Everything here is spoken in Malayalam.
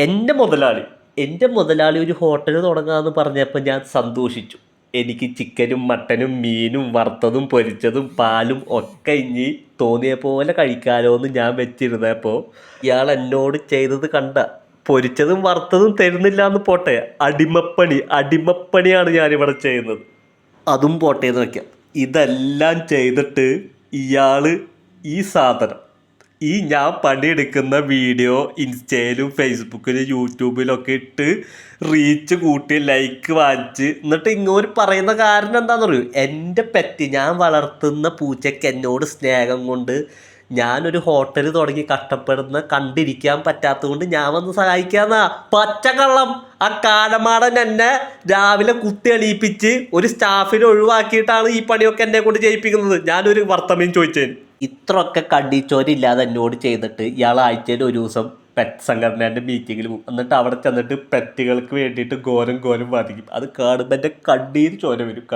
എൻ്റെ മുതലാളി ഒരു ഹോട്ടൽ തുടങ്ങാമെന്ന് പറഞ്ഞപ്പോൾ ഞാൻ സന്തോഷിച്ചു. എനിക്ക് ചിക്കനും മട്ടനും മീനും വറുത്തതും പൊരിച്ചതും പാലും ഒക്കെ ഇനി തോന്നിയ പോലെ കഴിക്കാലോ എന്ന് ഞാൻ വെച്ചിരുന്നപ്പോൾ ഇയാൾ എന്നോട് ചെയ്തത് കണ്ട. പൊരിച്ചതും വറുത്തതും തരുന്നില്ല എന്ന് പോട്ടെ, അടിമപ്പണിയാണ് ഞാനിവിടെ ചെയ്യുന്നത്. അതും പോട്ടെ എന്ന് വയ്ക്കാം. ഇതെല്ലാം ചെയ്തിട്ട് ഇയാൾ ഈ സാധനം ഞാൻ പണിയെടുക്കുന്ന വീഡിയോ ഇൻസ്റ്റയിലും ഫേസ്ബുക്കിലും യൂട്യൂബിലൊക്കെ ഇട്ട് റീച്ച് കൂട്ടി ലൈക്ക് വാങ്ങിച്ച് എന്നിട്ട് ഇങ്ങോട്ട് പറയുന്ന കാരണം എന്താണെന്ന് പറയൂ, എൻ്റെ പെറ്റ് ഞാൻ വളർത്തുന്ന പൂച്ചയ്ക്ക് എന്നോട് സ്നേഹം കൊണ്ട് ഞാനൊരു ഹോട്ടൽ തുടങ്ങി കഷ്ടപ്പെടുന്ന കണ്ടിരിക്കാൻ പറ്റാത്തത് കൊണ്ട് ഞാൻ വന്ന് സഹായിക്കാന്നാ. പച്ചക്കള്ളം. ആ കാലമാടൻ എന്നെ രാവിലെ കുത്തി എണീപ്പിച്ച് ഒരു സ്റ്റാഫിനെ ഒഴിവാക്കിയിട്ടാണ് ഈ പണിയൊക്കെ എന്നെ കൊണ്ട് ചെയ്യിപ്പിക്കുന്നത്. ഞാനൊരു വർത്തമീൻ ചോദിച്ചേന്. ഇത്രയൊക്കെ കണ്ടിച്ചോരില്ലാതെ എന്നോട് ചെയ്തിട്ട് ഇയാൾ ആഴ്ചയിൽ ഒരു ദിവസം പെറ്റ് സംഘടനേൻ്റെ മീറ്റിങ്ങിൽ പോകും. എന്നിട്ട് അവിടെ ചെന്നിട്ട് പെറ്റുകൾക്ക് വേണ്ടിയിട്ട് ഘോരം വാദിക്കും. അത് കാണുമ്പോൾ എൻ്റെ കണ്ണീര് ചോര വരും.